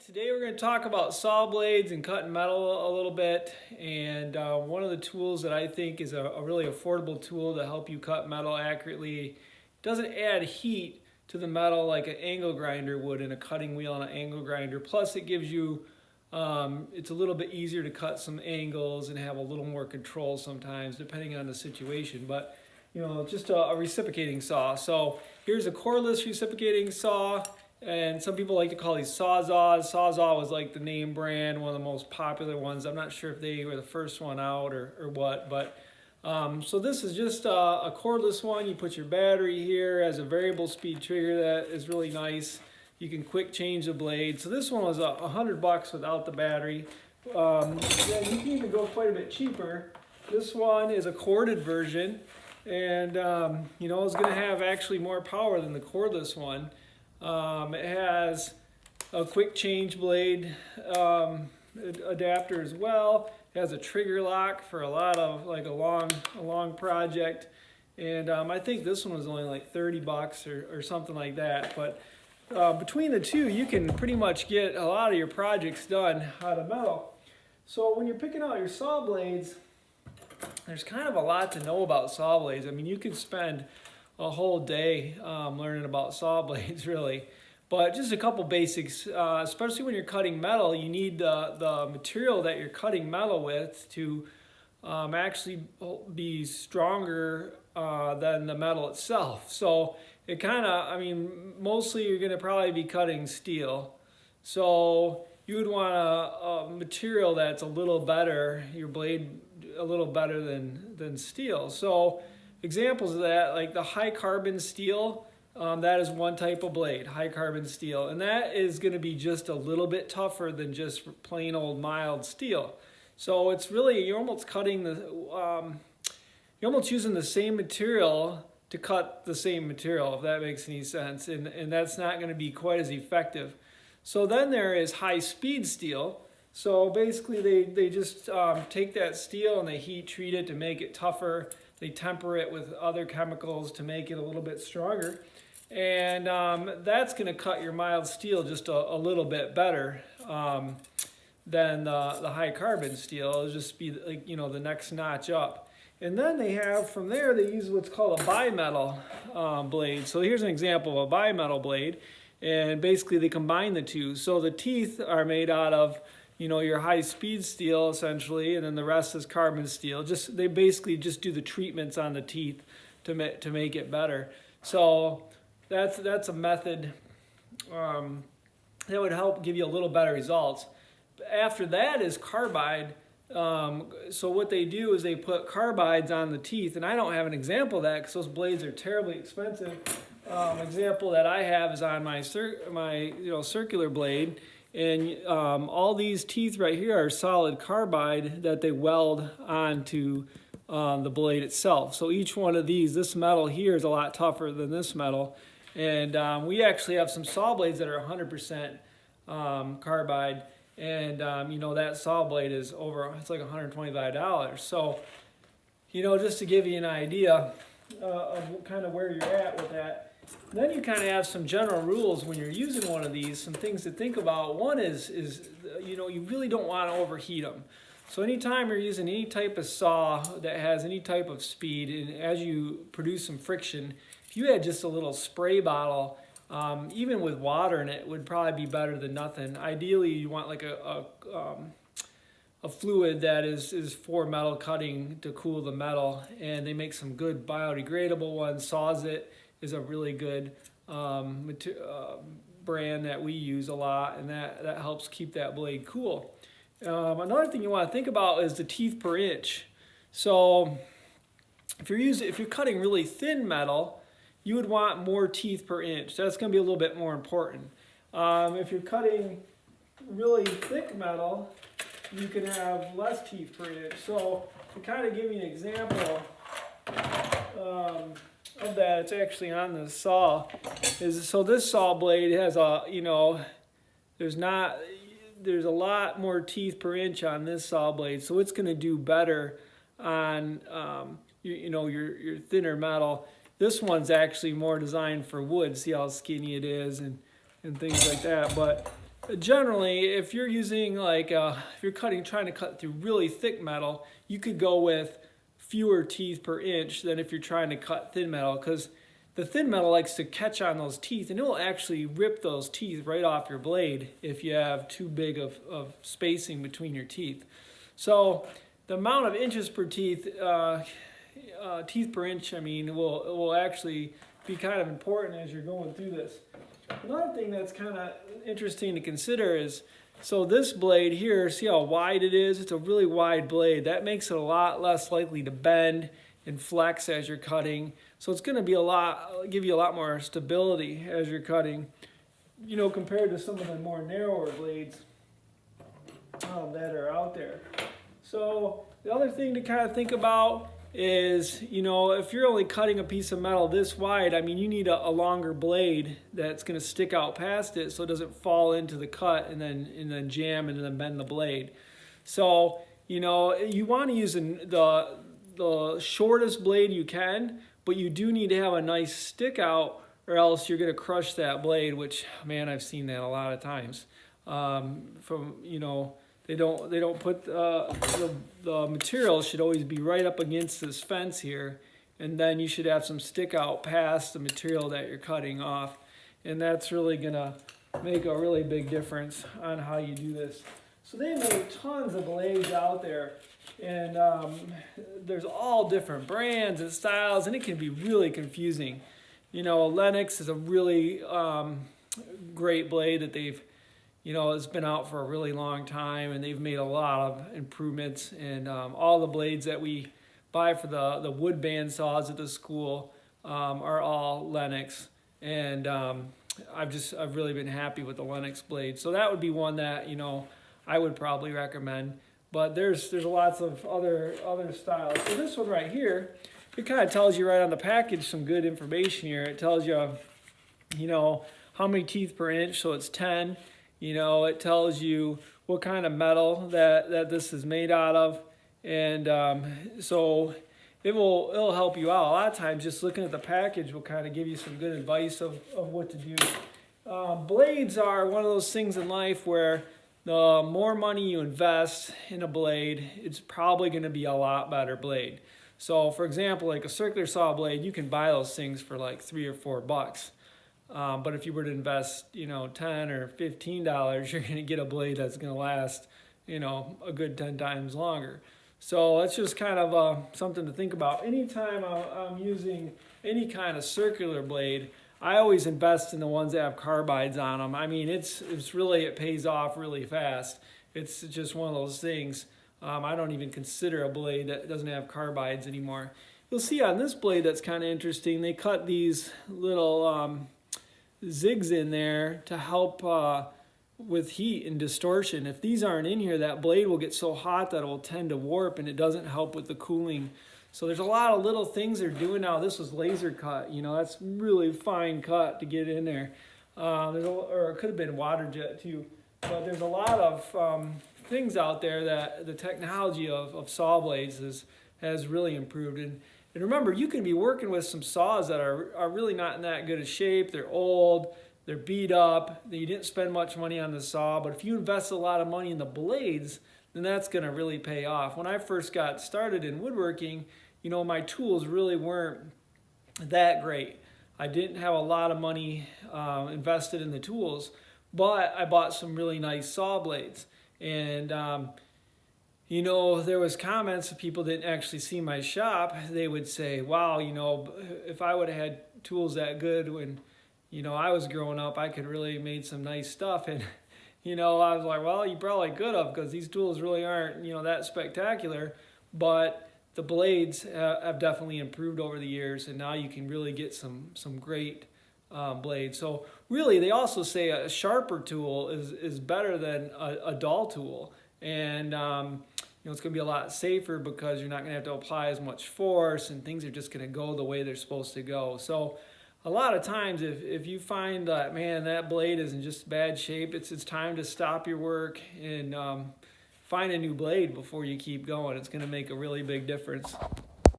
Today we're going to talk about saw blades and cutting metal a little bit, and one of the tools that I think is a really affordable tool to help you cut metal accurately. Doesn't add heat to the metal like an angle grinder would in a cutting wheel and an angle grinder. Plus it gives you, it's a little bit easier to cut some angles and have a little more control sometimes depending on the situation. But you know, just a reciprocating saw. So here's a cordless reciprocating saw. And some people like to call these Sawzall. Sawzall was like the name brand, one of the most popular ones. I'm not sure if they were the first one out or what, but so this is just a cordless one. You put your battery here, has a variable speed trigger that is really nice. You can quick change the blade. So this one was $100 without the battery. Yeah, you can even go quite a bit cheaper. This one is a corded version, and you know, it's going to have actually more power than the cordless one. It has a quick change blade adapter as well. It has a trigger lock for a lot of like a long project, and I think this one was only like $30 or something like that. But between the two, you can pretty much get a lot of your projects done out of metal. So when you're picking out your saw blades, there's kind of a lot to know about saw blades. I mean, you could spend a whole day learning about saw blades, really. But just a couple basics, especially when you're cutting metal, you need the material that you're cutting metal with to actually be stronger than the metal itself. So it kind of, I mean, mostly you're going to probably be cutting steel. So you would want a material that's a little better, your blade a little better than steel. So examples of that, like the high carbon steel, that is one type of blade, high carbon steel, and that is going to be just a little bit tougher than just plain old mild steel. So it's really, you're almost cutting you're almost using the same material to cut the same material, if that makes any sense, and that's not going to be quite as effective. So then there is high speed steel. So basically they just take that steel and they heat treat it to make it tougher. They temper it with other chemicals to make it a little bit stronger. And that's going to cut your mild steel just a little bit better than the high carbon steel. It'll just be like, you know, the next notch up. And then they have, from there, they use what's called a bimetal blade. So here's an example of a bimetal blade. And basically they combine the two. So the teeth are made out of, you know, your high speed steel essentially, and then the rest is carbon steel. They basically just do the treatments on the teeth to make it better. So that's a method that would help give you a little better results. After that is carbide. So what they do is they put carbides on the teeth, and I don't have an example of that because those blades are terribly expensive. Example that I have is on my circular blade. And all these teeth right here are solid carbide that they weld onto the blade itself. So each one of these, this metal here is a lot tougher than this metal. And we actually have some saw blades that are 100% carbide. And you know, that saw blade is it's like $125. So, you know, just to give you an idea of kind of where you're at with that. Then you kind of have some general rules when you're using one of these, some things to think about. One is you know, you really don't want to overheat them. So anytime you're using any type of saw that has any type of speed, and as you produce some friction, if you had just a little spray bottle, even with water in it, would probably be better than nothing. Ideally, you want like a fluid that is for metal cutting to cool the metal, and they make some good biodegradable ones. Sawzall is a really good brand that we use a lot, and that helps keep that blade cool. Another thing you want to think about is the teeth per inch. So if you're cutting really thin metal, you would want more teeth per inch. That's going to be a little bit more important. If you're cutting really thick metal, you can have less teeth per inch. So to kind of give you an example of that, it's actually on the saw. So this saw blade has there's a lot more teeth per inch on this saw blade, so it's going to do better on your thinner metal. This one's actually more designed for wood. See how skinny it is and things like that. But generally, if you're using like, if you're trying to cut through really thick metal, you could go with fewer teeth per inch than if you're trying to cut thin metal, because the thin metal likes to catch on those teeth and it will actually rip those teeth right off your blade if you have too big of spacing between your teeth. So the amount of inches per teeth, teeth per inch, I mean, will actually be kind of important as you're going through this. Another thing that's kind of interesting to consider is, so this blade here, see how wide it is? It's a really wide blade. That makes it a lot less likely to bend and flex as you're cutting. So it's going to be give you a lot more stability as you're cutting, you know, compared to some of the more narrower blades that are out there. So the other thing to kind of think about is, you know, if you're only cutting a piece of metal this wide, I mean, you need a longer blade that's going to stick out past it so it doesn't fall into the cut and then jam and then bend the blade. So, you know, you want to use the shortest blade you can, but you do need to have a nice stick out, or else you're going to crush that blade, which, man, I've seen that a lot of times. You know, they don't put the material should always be right up against this fence here, and then you should have some stick out past the material that you're cutting off, and that's really gonna make a really big difference on how you do this. So they make tons of blades out there, and there's all different brands and styles, and it can be really confusing. You know, Lennox is a really great blade that they've, you know, it's been out for a really long time, and they've made a lot of improvements. And all the blades that we buy for the wood band saws at the school are all Lennox, and I've really been happy with the Lennox blade. So that would be one that, you know, I would probably recommend. But there's lots of other styles. So this one right here, it kind of tells you right on the package some good information here. It tells you, you know, how many teeth per inch, so it's 10. You know, it tells you what kind of metal that this is made out of, and so it'll help you out. A lot of times just looking at the package will kind of give you some good advice of what to do. Blades are one of those things in life where the more money you invest in a blade, it's probably going to be a lot better blade. So for example, like a circular saw blade, you can buy those things for like $3 or $4. But if you were to invest, you know, $10 or $15, you're going to get a blade that's going to last, you know, a good 10 times longer. So that's just kind of something to think about. Anytime I'm using any kind of circular blade, I always invest in the ones that have carbides on them. I mean, it pays off really fast. It's just one of those things. I don't even consider a blade that doesn't have carbides anymore. You'll see on this blade that's kind of interesting, they cut these little zigs in there to help with heat and distortion. If these aren't in here, that blade will get so hot that it will tend to warp, and it doesn't help with the cooling. So there's a lot of little things they're doing now. This was laser cut, you know, that's really fine cut to get in there. Or it could have been water jet too. But there's a lot of things out there that the technology of saw blades has really improved. And remember, you can be working with some saws that are really not in that good a shape. They're old, they're beat up, you didn't spend much money on the saw, but if you invest a lot of money in the blades, then that's gonna really pay off. When I first got started in woodworking, you know, my tools really weren't that great. I didn't have a lot of money invested in the tools, but I bought some really nice saw blades. And you know, there was comments that people didn't actually see my shop. They would say, wow, you know, if I would have had tools that good when, you know, I was growing up, I could really have made some nice stuff. And, you know, I was like, well, you probably could have, because these tools really aren't, you know, that spectacular. But the blades have definitely improved over the years, and now you can really get some great blades. So really, they also say a sharper tool is better than a dull tool. And you know, it's going to be a lot safer because you're not going to have to apply as much force, and things are just going to go the way they're supposed to go. So a lot of times if you find that, man, that blade is in just bad shape, it's time to stop your work and find a new blade before you keep going. It's going to make a really big difference.